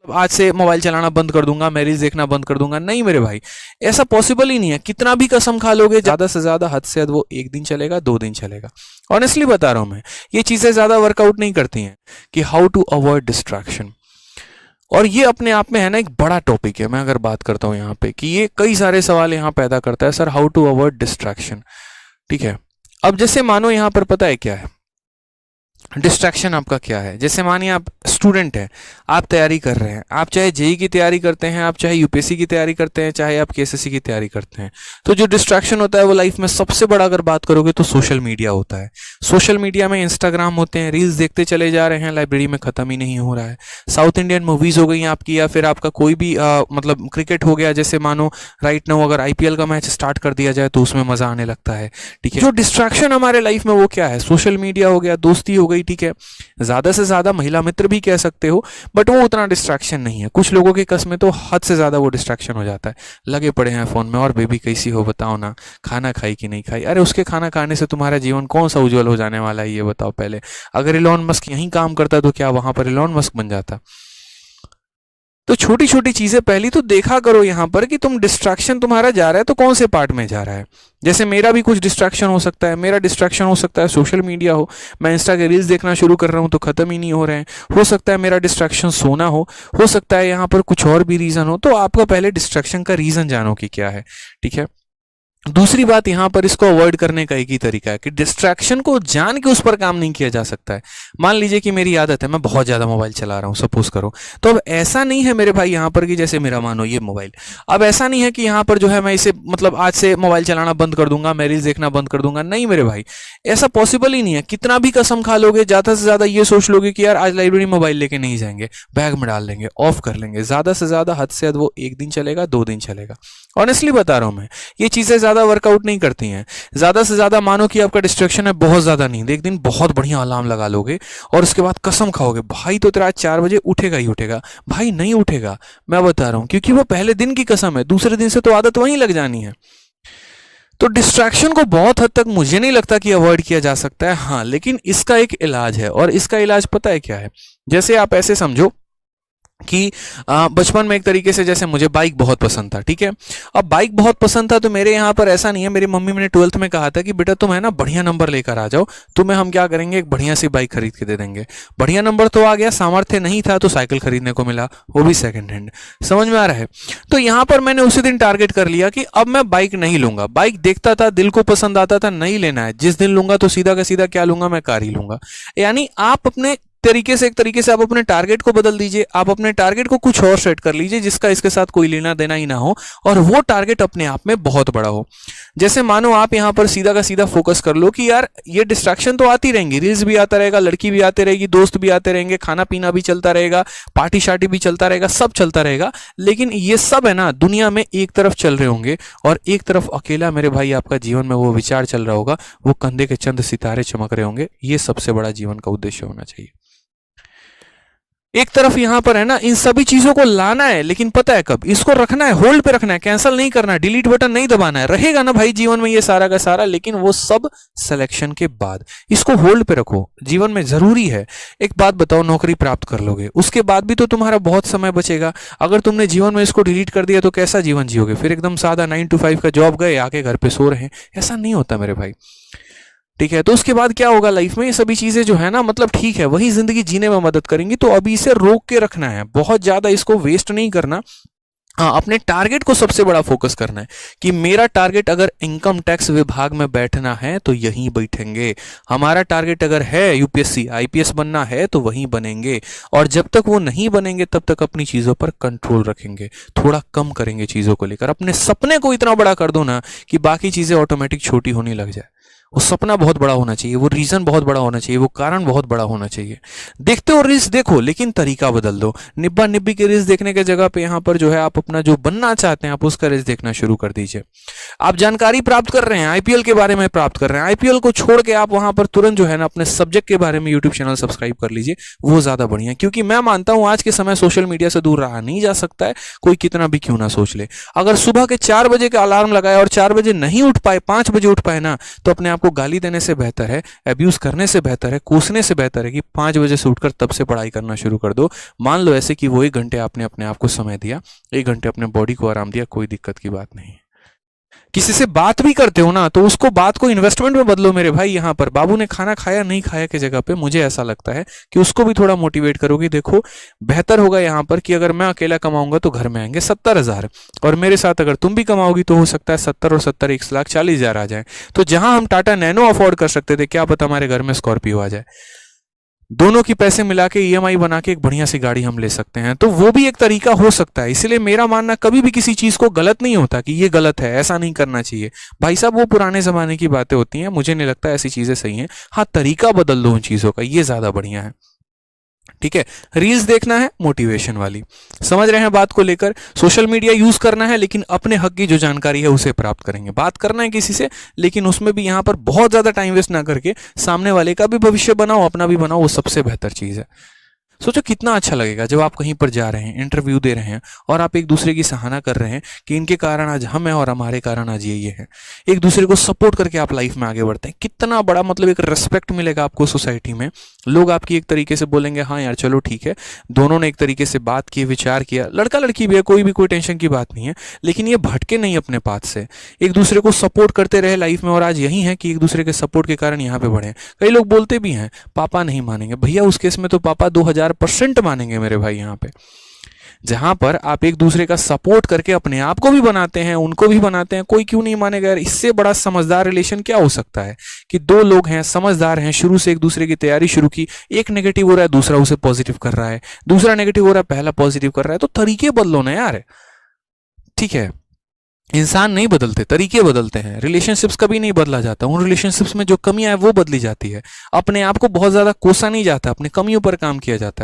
आज से मोबाइल चलाना बंद कर दूंगा, मैं रील्स देखना बंद कर दूंगा। नहीं मेरे भाई, ऐसा पॉसिबल ही नहीं है। कितना भी कसम खा लोगे, ज्यादा से ज्यादा, हद से हद वो 1 दिन चलेगा, 2 दिन चलेगा। ऑनेस्टली बता रहा हूं मैं, ये चीजें ज्यादा वर्कआउट नहीं करती हैं कि हाउ टू अवॉइड डिस्ट्रैक्शन। और ये अपने आप में है ना एक बड़ा टॉपिक है। मैं अगर बात करता हूं यहाँ पे कि ये कई सारे सवाल यहाँ पैदा करता है, sir how to avoid distraction. ठीक है, अब जैसे मानो यहाँ पर पता है क्या है डिस्ट्रैक्शन आपका क्या है। जैसे मानिए आप स्टूडेंट हैं, आप तैयारी कर रहे हैं, आप चाहे जेई की तैयारी करते हैं, आप चाहे यूपीएससी की तैयारी करते हैं, चाहे आप केएसएससी की तैयारी करते हैं, तो जो डिस्ट्रैक्शन होता है वो लाइफ में सबसे बड़ा अगर बात करोगे तो सोशल मीडिया होता है। सोशल मीडिया में इंस्टाग्राम होते हैं, रील्स देखते चले जा रहे हैं, लाइब्रेरी में खत्म ही नहीं हो रहा है। साउथ इंडियन मूवीज हो गई आपकी, या फिर आपका कोई भी मतलब क्रिकेट हो गया। जैसे मानो राइट नाउ अगर आईपीएल का मैच स्टार्ट कर दिया जाए तो उसमें मजा आने लगता है। ठीक है, जो डिस्ट्रैक्शन हमारे लाइफ में वो क्या है, सोशल मीडिया हो गया, दोस्ती हो गई। ठीक है, ज्यादा से ज्यादा महिला मित्र भी कह सकते हो, बट वो उतना डिस्ट्रैक्शन नहीं है। कुछ लोगों के केस में तो हद से ज्यादा वो डिस्ट्रैक्शन हो जाता है। लगे पड़े हैं फोन में, और बेबी कैसी हो बताओ ना, खाना खाई कि नहीं खाई। अरे उसके खाना खाने से तुम्हारा जीवन कौन सा उज्जवल हो जाने वाला है, ये बताओ पहले। अगर इलॉन मस्क यहीं काम करता तो क्या वहां पर इलॉन मस्क बन जाता। तो छोटी छोटी चीजें पहली तो देखा करो यहाँ पर कि तुम डिस्ट्रैक्शन तुम्हारा जा रहा है तो कौन से पार्ट में जा रहा है। जैसे मेरा भी कुछ डिस्ट्रैक्शन हो सकता है, मेरा डिस्ट्रैक्शन हो सकता है सोशल मीडिया हो, मैं इंस्टा के रील्स देखना शुरू कर रहा हूँ तो खत्म ही नहीं हो रहे हैं। हो सकता है मेरा डिस्ट्रैक्शन सोना हो सकता है यहाँ पर कुछ और भी रीजन हो। तो आपका पहले डिस्ट्रैक्शन का रीजन जानो कि क्या है। ठीक है, दूसरी बात यहाँ पर इसको अवॉइड करने का एक ही तरीका है कि डिस्ट्रैक्शन को जान के उस पर काम नहीं किया जा सकता है। मान लीजिए कि मेरी आदत है, मैं बहुत ज्यादा मोबाइल चला रहा हूँ, सपोज करो, तो अब ऐसा नहीं है मेरे भाई यहाँ पर कि जैसे मेरा मानो ये मोबाइल, अब ऐसा नहीं है कि यहाँ पर जो है मैं इसे मतलब आज से मोबाइल चलाना बंद कर दूंगा, मैं रील्स देखना बंद कर दूंगा। नहीं मेरे भाई, ऐसा पॉसिबल ही नहीं है। कितना भी कसम खा लोगे, ज्यादा से ज्यादा ये सोच लोगे कि यार आज लाइब्रेरी मोबाइल लेके नहीं जाएंगे, बैग में डाल लेंगे, ऑफ कर लेंगे, ज्यादा से ज्यादा, हद से हद वो 1 दिन चलेगा, 2 दिन चलेगा। ऑनेस्टली बता रहा हूं मैं, ये चीजें ज्यादा वर्कआउट नहीं करती हैं। ज्यादा से ज्यादा मानो कि आपका डिस्ट्रैक्शन है बहुत ज्यादा नींद, एक दिन बहुत बढ़िया अलार्म लगा लोगे और उसके बाद कसम खाओगे भाई तो तेरा आज 4 बजे उठेगा ही उठेगा। भाई नहीं उठेगा, मैं बता रहा हूं, क्योंकि वो पहले दिन की कसम है, दूसरे दिन से तो आदत वहीं लग जानी है। तो डिस्ट्रैक्शन को बहुत हद तक मुझे नहीं लगता कि अवॉइड किया जा सकता है। हाँ, लेकिन इसका एक इलाज है, और इसका इलाज पता है क्या है। जैसे आप ऐसे समझो कि बचपन में एक तरीके से जैसे मुझे बाइक बहुत पसंद था। ठीक है, अब बाइक बहुत पसंद था तो मेरे यहाँ पर ऐसा नहीं है, मेरी मम्मी ने 12th में कहा था कि बेटा तुम है ना बढ़िया नंबर लेकर आ जाओ, तुम्हें हम क्या करेंगे, एक बढ़िया सी बाइक खरीद के दे देंगे। बढ़िया नंबर तो आ गया, सामर्थ्य नहीं था तो साइकिल खरीदने को मिला, वो भी सेकंड हैंड। समझ में आ रहा है। तो यहाँ पर मैंने उसी दिन टारगेट कर लिया कि अब मैं बाइक नहीं लूंगा। बाइक देखता था, दिल को पसंद आता था, नहीं लेना है। जिस दिन लूंगा तो सीधा का सीधा क्या लूंगा, मैं कार ही लूंगा। यानी आप अपने तरीके से, एक तरीके से आप अपने टारगेट को बदल दीजिए, आप अपने टारगेट को कुछ और सेट कर लीजिए जिसका इसके साथ कोई लेना देना ही ना हो, और वो टारगेट अपने आप में बहुत बड़ा हो। जैसे मानो आप यहां पर सीधा का सीधा फोकस कर लो कि यार ये डिस्ट्रैक्शन तो आती रहेंगी, रील्स भी आता रहेगा, लड़की भी आते रहेगी, दोस्त भी आते रहेंगे, खाना पीना भी चलता रहेगा, पार्टी शार्टी भी चलता रहेगा, सब चलता रहेगा। लेकिन ये सब है ना दुनिया में एक तरफ चल रहे होंगे, और एक तरफ अकेला मेरे भाई आपका जीवन में वो विचार चल रहा होगा, वो कंधे के चंद सितारे चमक रहे होंगे। ये सबसे बड़ा जीवन का उद्देश्य होना चाहिए। एक तरफ यहां पर है ना इन सभी चीजों को लाना है, लेकिन पता है कब इसको रखना है, होल्ड पे रखना है, कैंसिल नहीं करना है, डिलीट बटन नहीं दबाना है। रहेगा ना भाई जीवन में ये सारा का सारा, लेकिन वो सब सिलेक्शन के बाद। इसको होल्ड पे रखो, जीवन में जरूरी है। एक बात बताओ, नौकरी प्राप्त कर लोगे उसके बाद भी तो तुम्हारा बहुत समय बचेगा। अगर तुमने जीवन में इसको डिलीट कर दिया तो कैसा जीवन जियोगे फिर? एकदम सादा 9 to 5 का जॉब, गए आके घर पे सो रहे हैं, ऐसा नहीं होता मेरे भाई। ठीक है, तो उसके बाद क्या होगा लाइफ में, ये सभी चीजें जो है ना मतलब ठीक है वही जिंदगी जीने में मदद करेंगी। तो अभी इसे रोक के रखना है, बहुत ज्यादा इसको वेस्ट नहीं करना। हाँ, अपने टारगेट को सबसे बड़ा फोकस करना है कि मेरा टारगेट अगर इनकम टैक्स विभाग में बैठना है तो यहीं बैठेंगे। हमारा टारगेट अगर है यूपीएससी आईपीएस बनना है तो वहीं बनेंगे। और जब तक वो नहीं बनेंगे तब तक अपनी चीजों पर कंट्रोल रखेंगे, थोड़ा कम करेंगे चीजों को लेकर। अपने सपने को इतना बड़ा कर दो ना कि बाकी चीजें ऑटोमेटिक छोटी होने लग जाए। वो सपना बहुत बड़ा होना चाहिए, वो रीजन बहुत बड़ा होना चाहिए, वो कारण बहुत बड़ा होना चाहिए। देखते हो रील्स देखो, लेकिन तरीका बदल दो। निब्बा निब्बी के रील्स देखने के जगह पे यहाँ पर जो है आप अपना जो बनना चाहते हैं आप उसका रील्स देखना शुरू कर दीजिए। आप जानकारी प्राप्त कर रहे हैं, आईपीएल के बारे में प्राप्त कर रहे हैं, आईपीएल को छोड़ के आप वहां पर तुरंत जो है ना अपने सब्जेक्ट के बारे में यूट्यूब चैनल सब्सक्राइब कर लीजिए, वो ज्यादा बढ़िया। क्योंकि मैं मानता हूं आज के समय सोशल मीडिया से दूर रहा नहीं जा सकता है, कोई कितना भी क्यों ना सोच ले। अगर सुबह के 4 बजे का अलार्म लगाए और 4 बजे नहीं उठ पाए, 5 बजे उठ पाए ना, तो अपने आप को गाली देने से बेहतर है, अब्यूज करने से बेहतर है, कोसने से बेहतर है कि 5 बजे से उठकर तब से पढ़ाई करना शुरू कर दो। मान लो ऐसे कि वो 1 घंटे आपने अपने आप को समय दिया, 1 घंटे अपने बॉडी को आराम दिया, कोई दिक्कत की बात नहीं। किसी से बात भी करते हो ना, तो उसको बात को इन्वेस्टमेंट में बदलो मेरे भाई। यहाँ पर बाबू ने खाना खाया नहीं खाया की जगह पे मुझे ऐसा लगता है कि उसको भी थोड़ा मोटिवेट करोगे। देखो बेहतर होगा यहाँ पर कि अगर मैं अकेला कमाऊंगा तो घर में आएंगे 70,000, और मेरे साथ अगर तुम भी कमाओगी तो हो सकता है 70 और 70 1,40,000 आ जाए। तो जहां हम टाटा नैनो अफोर्ड कर सकते थे, क्या पता हमारे घर में स्कॉर्पियो आ जाए। दोनों की पैसे मिला के ईएमआई बना के एक बढ़िया सी गाड़ी हम ले सकते हैं। तो वो भी एक तरीका हो सकता है। इसलिए मेरा मानना कभी भी किसी चीज को गलत नहीं होता कि ये गलत है, ऐसा नहीं करना चाहिए भाई साहब। वो पुराने जमाने की बातें होती हैं, मुझे नहीं लगता ऐसी चीजें सही हैं। हाँ, तरीका बदल दो उन चीजों का, ये ज्यादा बढ़िया है। ठीक है, रील्स देखना है मोटिवेशन वाली, समझ रहे हैं बात को लेकर। सोशल मीडिया यूज करना है लेकिन अपने हक की जो जानकारी है उसे प्राप्त करेंगे। बात करना है किसी से, लेकिन उसमें भी यहां पर बहुत ज्यादा टाइम वेस्ट ना करके सामने वाले का भी भविष्य बनाओ, अपना भी बनाओ, वो सबसे बेहतर चीज है। सोचो कितना अच्छा लगेगा जब आप कहीं पर जा रहे हैं, इंटरव्यू दे रहे हैं और आप एक दूसरे की सराहना कर रहे हैं कि इनके कारण आज हम हैं और हमारे कारण आज ये है। एक दूसरे को सपोर्ट करके आप लाइफ में आगे बढ़ते हैं। कितना बड़ा मतलब एक रिस्पेक्ट मिलेगा आपको सोसाइटी में। लोग आपकी एक तरीके से बोलेंगे हाँ यार चलो ठीक है, दोनों ने एक तरीके से बात की, विचार किया, लड़का लड़की भी है, कोई टेंशन की बात नहीं है, लेकिन ये भटके नहीं अपने पाथ से, एक दूसरे को सपोर्ट करते रहे लाइफ में। और आज यही है कि एक दूसरे के सपोर्ट के कारण यहाँ पे बढ़े। कई लोग बोलते भी हैं पापा नहीं मानेंगे, भैया उस केस में तो पापा 2000% मानेंगे मेरे भाई। यहाँ पे जहां पर आप एक दूसरे का सपोर्ट करके अपने आप को भी बनाते हैं, उनको भी बनाते हैं, कोई क्यों नहीं मानेगा यार। इससे बड़ा समझदार रिलेशन क्या हो सकता है कि 2 लोग हैं, समझदार हैं, शुरू से एक दूसरे की तैयारी शुरू की, एक नेगेटिव हो रहा है दूसरा उसे पॉजिटिव कर रहा है, दूसरा नेगेटिव हो रहा है पहला पॉजिटिव कर रहा है। तो तरीके बदलो ना यार। ठीक है, इंसान नहीं बदलते, तरीके बदलते हैं। रिलेशनशिप्स कभी नहीं बदला जाता, उन रिलेशनशिप्स में जो कमियां है वो बदली जाती है। अपने आप को बहुत ज्यादा कोसा नहीं जाता, अपने कमियों पर काम किया जाता है।